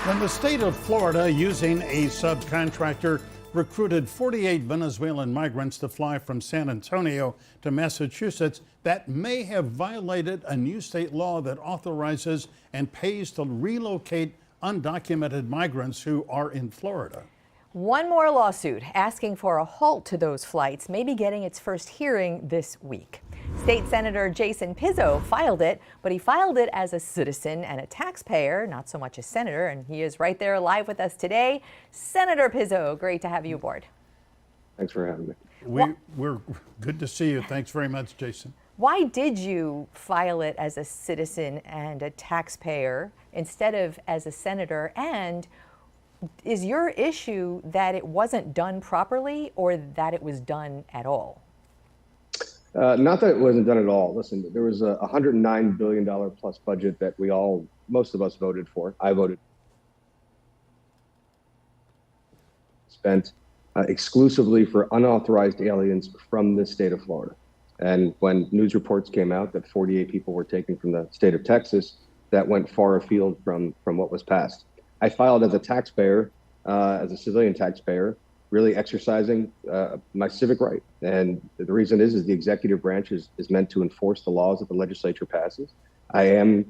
When the state of Florida, using a subcontractor, recruited 48 Venezuelan migrants to fly from San Antonio to Massachusetts, that may have violated a new state law that authorizes and pays to relocate undocumented migrants who are in Florida. One more lawsuit asking for a halt to those flights may be getting its first hearing this week. State Senator Jason Pizzo filed it, but he filed it as a citizen and a taxpayer, not so much a senator, and he is right there live with us today. Senator Pizzo, great to have you aboard. Thanks for having me. We're good to see you. Thanks very much, Jason. Why did you file it as a citizen and a taxpayer instead of as a senator? And is your issue that it wasn't done properly or that it was done at all? Not that it wasn't done at all. Listen, there was a $109 billion plus budget that most of us voted for. I voted. Spent exclusively for unauthorized aliens from the state of Florida. And when news reports came out that 48 people were taken from the state of Texas, that went far afield from what was passed. I filed as a taxpayer, as a civilian taxpayer, really exercising my civic right. And the reason is the executive branch is meant to enforce the laws that the legislature passes. I am,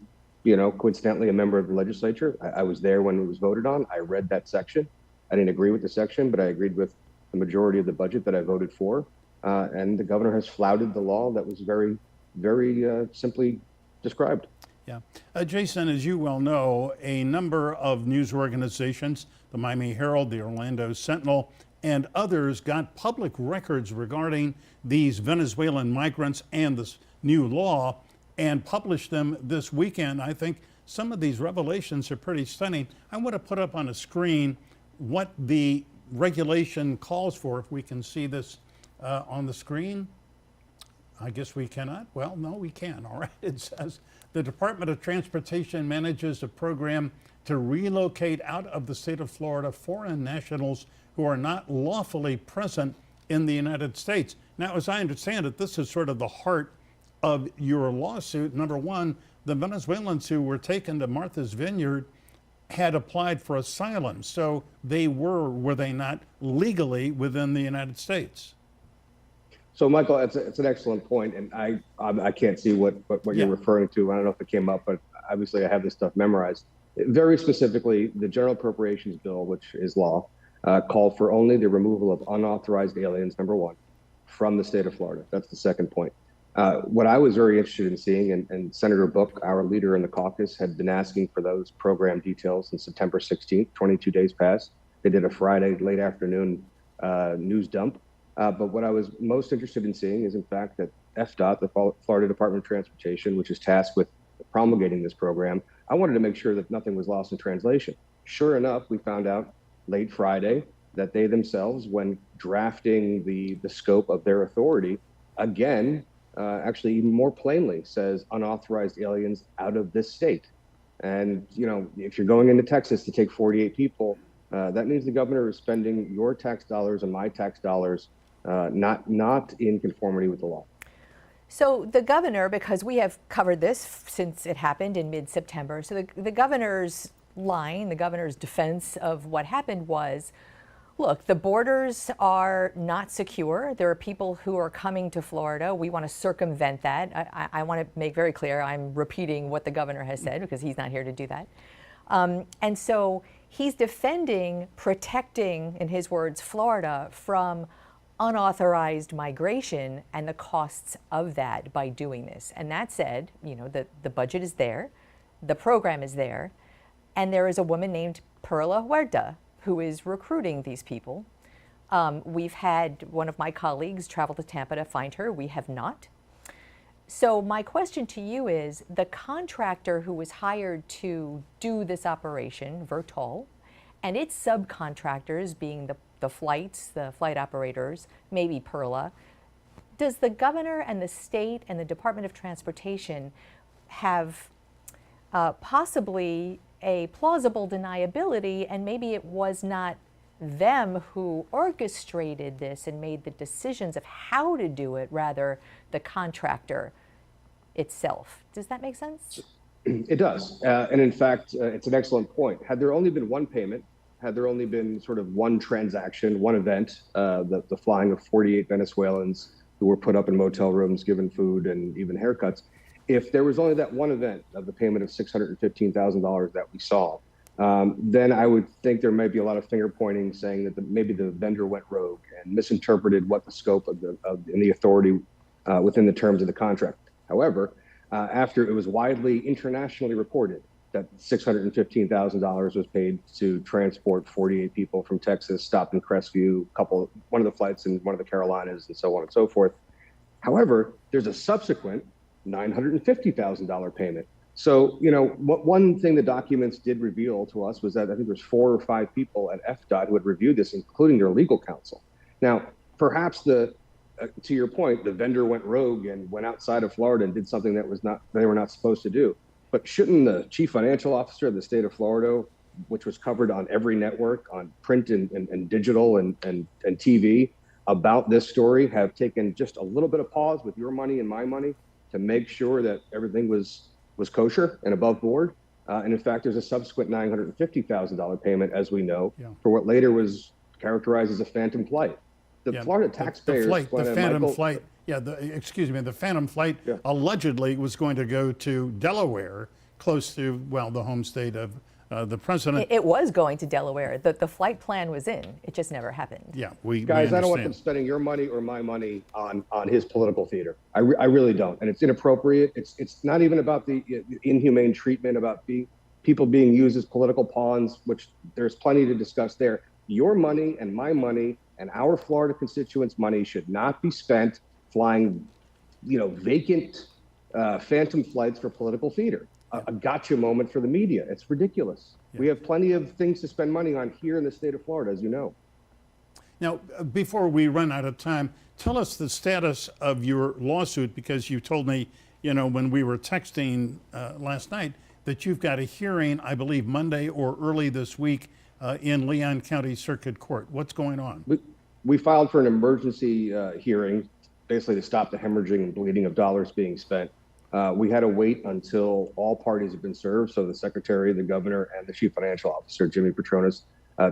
coincidentally a member of the legislature. I was there when it was voted on. I read that section. I didn't agree with the section, but I agreed with the majority of the budget that I voted for. And the governor has flouted the law that was very, very simply described. Yeah. Jason, as you well know, a number of news organizations, the Miami Herald, the Orlando Sentinel, and others got public records regarding these Venezuelan migrants and this new law and published them this weekend. I think some of these revelations are pretty stunning. I want to put up on a screen what the regulation calls for, if we can see this on the screen. I guess we cannot. Well, no, we can. All right. It says the Department of Transportation manages a program to relocate out of the state of Florida foreign nationals who are not lawfully present in the United States. Now, as I understand it, this is sort of the heart of your lawsuit. Number one, the Venezuelans who were taken to Martha's Vineyard had applied for asylum. So they were they not, legally within the United States? So, Michael, it's an excellent point, and I can't see what you're referring to. I don't know if it came up, but obviously I have this stuff memorized. Very specifically, the General Appropriations Bill, which is law, called for only the removal of unauthorized aliens, number one, from the state of Florida. That's the second point. What I was very interested in seeing, and Senator Book, our leader in the caucus, had been asking for those program details since September 16th, 22 days past. They did a Friday late afternoon news dump. But what I was most interested in seeing is, in fact, that FDOT, the Florida Department of Transportation, which is tasked with promulgating this program, I wanted to make sure that nothing was lost in translation. Sure enough, we found out late Friday that they themselves, when drafting the scope of their authority, again, actually even more plainly says unauthorized aliens out of this state. And, if you're going into Texas to take 48 people, that means the governor is spending your tax dollars and my tax dollars not in conformity with the law. So the governor, because we have covered this since it happened in mid-September, so the governor's line, the governor's defense of what happened was, look, the borders are not secure. There are people who are coming to Florida. We want to circumvent that. I want to make very clear, I'm repeating what the governor has said because he's not here to do that. And so he's defending, protecting, in his words, Florida from unauthorized migration and the costs of that by doing this. And that said, the budget is there, the program is there, and there is a woman named Perla Huerta who is recruiting these people. We've had one of my colleagues travel to Tampa to find her. We have not. So my question to you is, the contractor who was hired to do this operation, Vertol, and its subcontractors being the flight operators, maybe Perla, does the governor and the state and the Department of Transportation have possibly a plausible deniability, and maybe it was not them who orchestrated this and made the decisions of how to do it, rather the contractor itself? Does that make sense? It does. And in fact, it's an excellent point. Had there only been one payment, had there only been sort of one transaction, one event, the flying of 48 Venezuelans who were put up in motel rooms, given food and even haircuts, if there was only that one event of the payment of $615,000 that we saw, then I would think there might be a lot of finger pointing saying that maybe the vendor went rogue and misinterpreted what the scope of and the authority within the terms of the contract. However, after it was widely internationally reported that $615,000 was paid to transport 48 people from Texas, stopped in Crestview, one of the flights in one of the Carolinas, and so on and so forth. However, there's a subsequent $950,000 payment. So, one thing the documents did reveal to us was that I think there's 4 or 5 people at FDOT who had reviewed this, including their legal counsel. Now, perhaps to your point, the vendor went rogue and went outside of Florida and did something that they were not supposed to do. But shouldn't the chief financial officer of the state of Florida, which was covered on every network, on print and digital and TV about this story, have taken just a little bit of pause with your money and my money to make sure that everything was kosher and above board? And in fact, there's a subsequent $950,000 payment, as we know, for what later was characterized as a phantom flight. The Florida taxpayers, the phantom flight. Yeah, the phantom flight allegedly was going to go to Delaware, close to, the home state of the president. It was going to Delaware. The flight plan was in. It just never happened. Yeah, guys, I don't want them spending your money or my money on his political theater. I really don't, and it's inappropriate. It's not even about the inhumane treatment, about people being used as political pawns, which there's plenty to discuss there. Your money and my money and our Florida constituents' money should not be spent flying, vacant phantom flights for political theater. A gotcha moment for the media. It's ridiculous. We have plenty of things to spend money on here in the state of Florida, as you know. Now, before we run out of time, tell us the status of your lawsuit, because you told me, when we were texting last night, that you've got a hearing, I believe, Monday or early this week in Leon County Circuit Court. What's going on? We filed for an emergency hearing, basically to stop the hemorrhaging and bleeding of dollars being spent. We had to wait until all parties have been served, so the secretary, the governor, and the chief financial officer, Jimmy Petronas,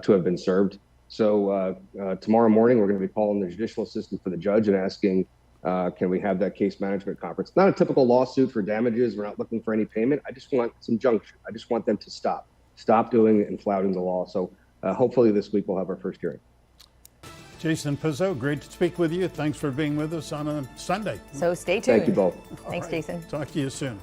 to have been served. So tomorrow morning, we're going to be calling the judicial assistant for the judge and asking, can we have that case management conference? Not a typical lawsuit for damages. We're not looking for any payment. I just want some injunction. I just want them to stop doing it and flouting the law. So hopefully this week we'll have our first hearing. Jason Pizzo, great to speak with you. Thanks for being with us on a Sunday. So stay tuned. Thank you both. Thanks, Jason. Talk to you soon.